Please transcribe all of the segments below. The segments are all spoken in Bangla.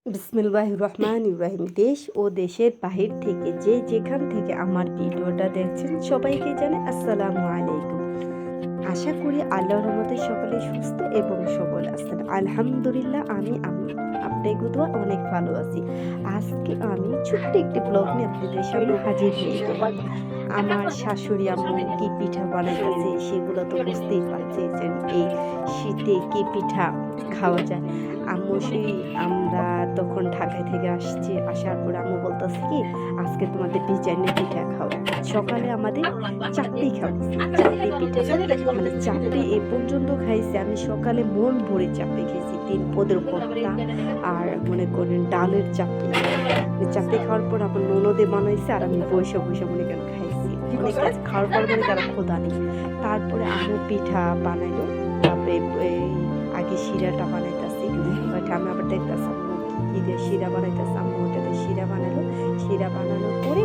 বিসমিল্লাহির রহমানির রহিম। দেশ ও দেশের বাহির থেকে যে যেখান থেকে আমার ভিডিওটা দেখছেন সবাইকে জানাই আসসালামু আলাইকুম। আশা করি আল্লাহর রহমতে সকলে সুস্থ এবং সবল আছেন। আলহামদুলিল্লাহ আমি আপনাদের দোয়া অনেক ভালো আছি। আজকে আমি ছোট্ট একটি ব্লগ নিয়ে আপনাদের সামনে হাজির হয়ে গেলাম। আমার শাশুড়ি আম্মু কি পিঠা বানাইতেছে সেগুলো তো বুঝতেই পারছেন, এই শীতে কি পিঠা খাওয়া যায়। আম্মু সেই আমরা তখন ঢাকায় থেকে আসছি, আসার পর আম্মু বলতেছে কি আজকে তোমাদের ডিজাইনের পিঠা খাওয়া। সকালে আমাদের চাপড়ি খাওয়াইছে, চাপড়ি পিঠা মানে চাপড়ি এ পর্যন্ত খাইছি আমি। সকালে মন ভরে চাপড়ি খেয়েছি, 3 পদের ভর্তা আর মনে করেন ডালের চাপড়ি। চাপড়ি খাওয়ার পর আমার ননদে বানাইছে আর আমি বসে বসে মনে করেন খাইছি। অনেক খাওয়ার পর মনে করেন ক্ষুধা নেই। তারপরে আম্মু পিঠা বানাইলো, তারপরে এই আগে শিরাটা বানাইতেছি, ওইটা আমি আবার দেখতেছি আম্মু কি দিয়ে শিরা বানাইতেছে। আম্মু ওটাতে শিরা বানালো, শিরা বানানোর পরে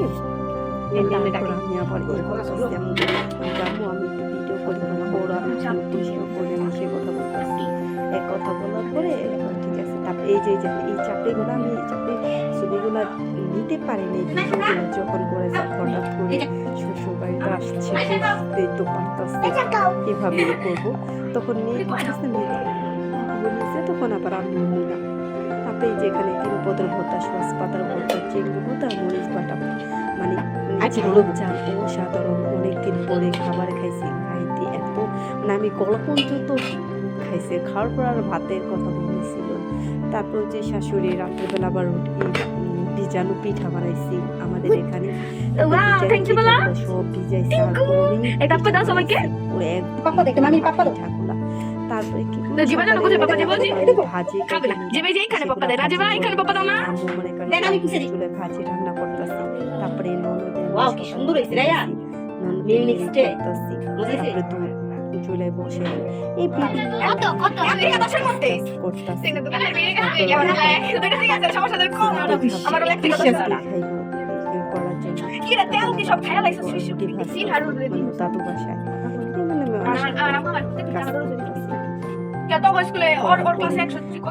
তারপর আমি আবার এই করতেছি আম্মু আমি একটু ভিডিও করি, ওর আমি ভিডিও করে সে কথা বলতেছি। এক কথা বলার পরে ঠিক আছে। তারপরে এই চাপড়িগুলো আমি এই চাপড়ি ছবিগুলো নিতে পারিনি, ভিডিওগুলো যখন করে হঠাৎ করে শ্বশুর বাড়িতে আসছে বুঝতেই তো পারতেছে এভাবে করবো, তখন নিয়ে নিয়েছে, তখন আবার আমি নিলাম। তারপরে যেখানে 3 পদের ভর্তা, সস পাতার ভর্তা, চিংড়ি ভর্তা, মরিচ বাটা, মানে লোক চাল অসাধারণ। অনেকদিন পরে খাবার খাইছি, খাইতে এত মানে আমি গলা পর্যন্ত খাইছে। খাওয়ার পর আর ভাতের কথা মনে ছিল। তারপর যে শাশুড়ি রাত্রেবেলা আবার ভিজানো পিঠা বানাইছি আমাদের এখানে, সব ভিজাইছে আর পিঠাগুলা। তারপরে কি ভাজি ভাজি রান্না করতেছি। তারপরে চুলে বসে এই দাদু বাসায়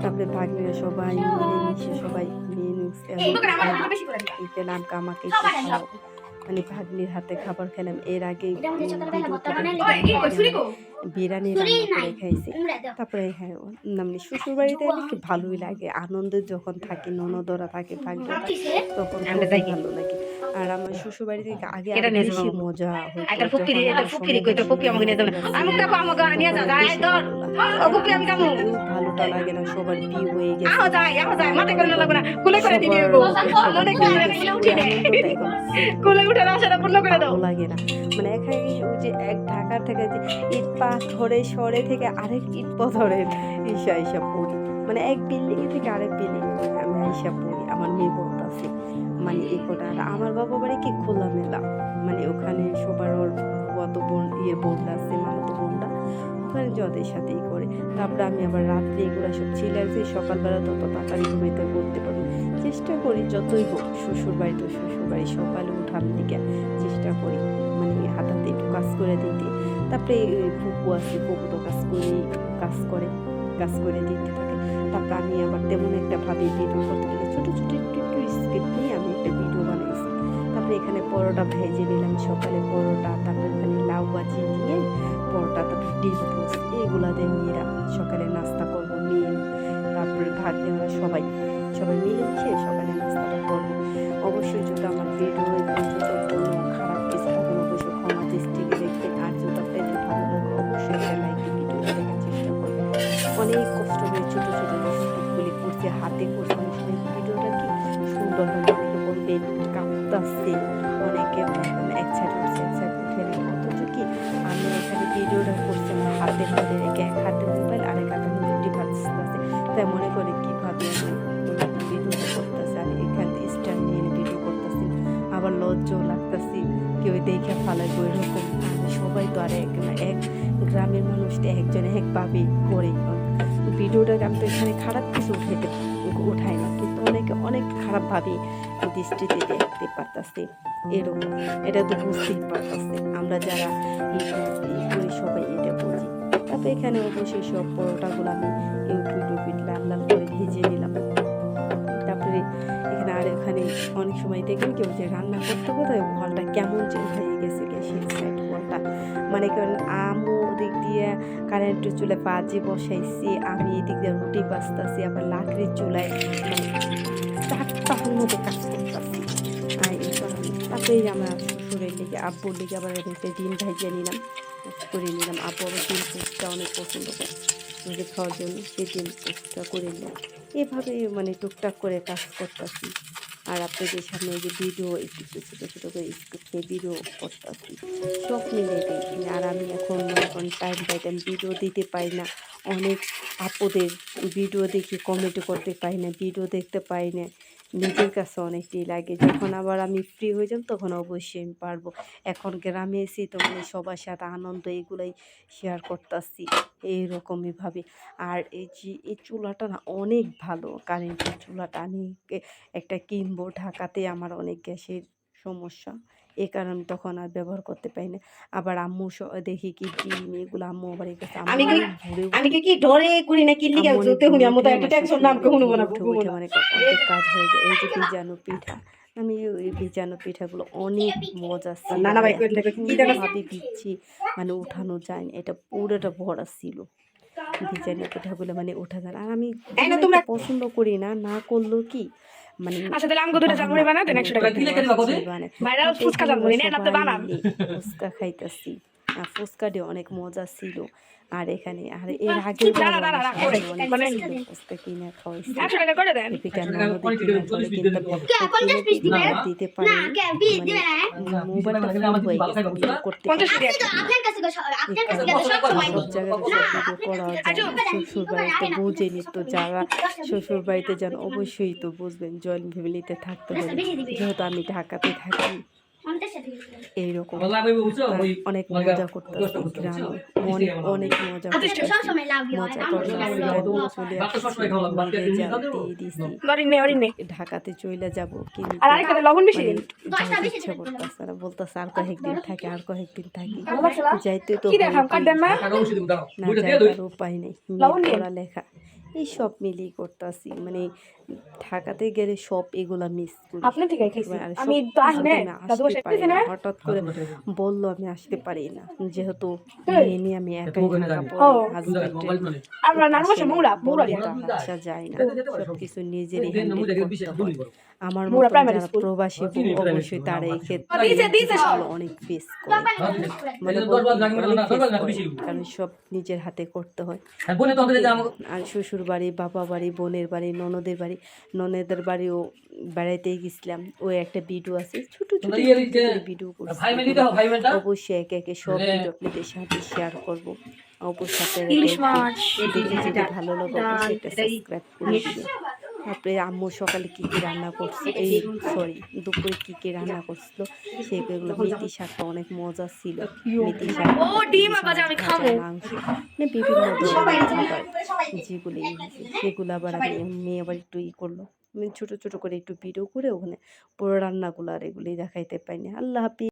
তারপরে ভাগ্নিরা সবাই মিলেমিশে সবাই আমাকে মানে ভাগ্নির হাতে খাবার খেলাম। এর আগে বিরিয়ানি রান্না করে খাইছি। তারপরে হ্যাঁ মানে শ্বশুর বাড়িতে কি ভালোই লাগে, আনন্দ যখন থাকে, ননদরা থাকে, ভাগ্নিরা তখন ভালো লাগে। আর আমার শ্বশুর বাড়ি থেকে আগে বেশি মজা ভালোটা লাগে না, সবার বিয়ে হয়ে গেছে লাগে না। মানে এখানে ওই যে এক ঢাকা থেকে যে ইট পাথরে সরে থেকে আরেক ইট পাথরের হিসাব পড়ি, মানে এক বিল্ডিং থেকে আরেক বিল্ডিং আমি হিসাব পড়ি। আমার মেয়ে বলতেছে মানে এই কোটা। আর আমার বাবা বাড়ি কি খোলামেলা, মানে ওখানে সবার ওর কত বোন বোনরা আছে, মামাতো বোনরা ওখানে যদের সাথেই করে। তারপরে আমি আবার রাত্রে এগুলো সব ছিলে যে সকালবেলা তত তাড়াতাড়ি ঘুমাইতে করতে পারবো চেষ্টা করি, যতই হোক শ্বশুর বাড়ি তো শ্বশুর বাড়ি, সকালে উঠার দিকে চেষ্টা করি মানে হাতাতে একটু কাজ করে দিতে। তারপরে ফুপু আছে, ফুপু তো কাজ করে দিতে থাকে। তারপরে আমি আবার তেমন একটা ভাবে ভিডিও করতে গেলে ছোটো ছোটো একটু স্ক্রিপ্ট নিয়ে আমি একটা ভিডিও বানাইছি। তারপরে এখানে পরোটা ভেজে নিলাম, সকালে পরোটা, তারপরে এখানে লাউ ভাজি দিয়ে পরোটা, তারপরে ডিম পোস্ট এগুলা দিয়ে মেয়েরা সকালে নাস্তা করবো মেয়ে, তারপরে ভাগ্নে আমরা সবাই মিলেমিশে সকালে নাস্তাটা করবো। অবশ্যই যদি আমার ভিডিও কোনো খারাপ কিছু থাকে অবশ্যই ক্ষমা দৃষ্টিতে দেখবেন। আর যদি আপনাদের ভালো লাগে অবশ্যই একটা লাইক ভিডিওটা দেখার চেষ্টা করবেন। অনেক কষ্ট করে ছোটো ছোটো স্ক্রিপ্টগুলি করছে, হাতে করছে, অনেক সময় ভিডিওটা কি সুন্দর হয়, অনেকে বলবেন কাঁপতাছে, অনেকে এক সাইড উঠছে এক সাইড উঠে নেই। অথচ কি আমি এখানে ভিডিওটা করছি আমার হাতের মধ্যে রেখে, এক হাতে মোবাইল আর এক হাতে রুটি ভাজতেছে, তাই মনে করে কীভাবে আমি ভিডিওটা করতেছি আর এখান থেকে স্ট্যান্ড নিয়ে ভিডিও করতেছি, আবার লজ্জাও লাগতেছি কেউ দেখে ফালাইব এরকম। আমি সবাই তো আর এক গ্রামের মানুষটা একজনে একভাবে করে ভিডিওটাকে আমি তো এখানে খারাপ কিছু উঠাই না, কিন্তু অনেক খারাপভাবে দৃষ্টিতে দেখতে পারতেছে এরকম। এটা তো বুঝতেই পারতেছে আমরা যারা করি সবাই এটা বুঝি। তারপরে এখানে অবশ্যই সব পরোটাগুলো আমি ইউটিউবে লাল লাল করে ভেজে নিলাম। দেখেন কেউ যে রান্না করতে কোথায় ওয়ালটা কেমন যে হয়ে গেছে গ্যাসের সাইড ওয়ালটা, মানে কেমন আম্মু ওদিক দিয়ে কারেন্টের চুলায় ভাজি বসাইছি, আমি এদিক দিয়ে রুটি বাজতাছি, আবার লাকড়ির চুলায় মানে চারটার মতো কাজ করতেছি। আর এই কারণে তারপরে আমরা শ্বশুরের লিগে আব্বুর লিগে আবার একটা ডিম ভাজিয়ে নিলাম, পোস্ট করে নিলাম। আব্বু আবার ডিম পোস্টটা অনেক পছন্দ করে রুটি খাওয়ার জন্য, সেই ডিম পোস্টটা করে নিলাম। এভাবে মানে টুকটাক করে কাজ করতেছি। আর আপনাদের সামনে এই যে ভিডিও একটু ছোটো ছোটো করে স্ক্রিপ্ট নিয়ে ভিডিও করতেছি, সব মিলিয়ে দিই। আর আমি এখন মনে করেন টাইম বাই টাইম ভিডিও দিতে পারি না, অনেক আপুদের ভিডিও দেখি কমেন্ট করতে পারি না, ভিডিও দেখতে পাই না, নিজের কাছে অনেকটাই লাগে। যখন আবার আমি ফ্রি হয়ে যাব তখন অবশ্যই আমি পারবো। এখন গ্রামে এসে তো মানে সবার সাথে আনন্দ এগুলাই শেয়ার করতেছি এইরকমই ভাবে। আর এই যে এই চুলাটা না অনেক ভালো, কারেন্টের চুলাটা আমি একটা কিনবো। ঢাকাতে আমার অনেক গ্যাসের সমস্যা, এ কারণে তখন আর ব্যবহার করতে পারি না। আবার আম্মু দেখি কি ডিম এগুলো আম্মু আবার এই কাছে আমি কি ডরে করি না কি লিগে জোতে হুনি আমো তো একটা টেনশন নাম কে হুনু না বুঝবো না মানে অনেক কাজ হয়ে যায়। এই যে ভিজানো পিঠা, আমি ওই ভিজানো পিঠাগুলো অনেক মজা ছিল, না না ভাই কইলে কি জানো ভাবে দিচ্ছি মানে উঠানো যায় না, এটা পুরোটা ভরা ছিল ভিজানো পিঠাগুলো, মানে ওঠা যায় না। আর আমি এই না তোমরা পছন্দ করি না, না করলেও কি মানে আচ্ছা তাহলে আমগো দুটো জামুরি বানা দেন 100 টাকা দিলে কেন বাকো দে ভাইরা ফুচকা জামুরি নেন আপনি বানান ফুচকা খাইতাছি, আর ফুচকাটি অনেক মজা ছিল। আর এখানে আর এর আগে মানে ফুচকা কিনে খাওয়াইছি, 100 টাকা করে দেন দিতে পারি মোবাইলটা করতে শ্বশুর বাড়িতে বুঝে নিত, যারা শ্বশুর বাড়িতে যান অবশ্যই তো বুঝবেন জয়েন্ট ফ্যামিলিতে থাকতে হবে। যেহেতু আমি ঢাকাতে থাকি এইরকম অনেক মজা করতেছি গ্রামে, অনেক মজা ঢাকাতে চলে যাব কিন্তু ইচ্ছা করতেছে না, বলতেছে আর কয়েকদিন থাকি, আর কয়েকদিন থাকি, যাইতে তো না যাইবার উপায় নেই, পড়ালেখা এই সব মিলিয়ে করতেছি। মানে ঢাকাতে গেলে সব এগুলা মিস করি। হঠাৎ করে বললো আমি আসতে পারি না, যেহেতু নিয়ে আমি একাই আসা যায় না, সবকিছু নিজেরই আমার মতো যারা প্রবাসী অবশ্যই তারা এই ক্ষেত্রে অনেক ফেস করে, মানে কারণ সব নিজের হাতে করতে হয়। আর শ্বশুর বাড়ি, বাবা বাড়ি, বোনের বাড়ি, ননদের বাড়ি, ননদের বাড়িও বেড়াইতে গেছিলাম, ওই একটা ভিডিও আছে, ছোট ছোট ভিডিও করছি, অবশ্যই একে একে সব ভিডিও আপনাদের সাথে শেয়ার করবো। অবশ্যই দেখে যদি ভালো লাগে অবশ্যই একটা সাবস্ক্রাইব করে দিবেন। তারপরে আম্মু সকালে কী কী রান্না করছিল, এই সরি দুপুরে কী কী রান্না করছিল সেগুলো, মেথি শাকটা অনেক মজা ছিল, মেথি শাক, মাংস, মানে বিভিন্ন ধরনের খাবার যেগুলি সেগুলো আবার আমি মেয়ে আবার একটু করলো, আমি ছোটো ছোটো করে একটু ভিডিও করে ওখানে পুরো রান্নাগুলো আর এগুলি দেখাইতে পাইনি। আল্লাহ হাফিজ।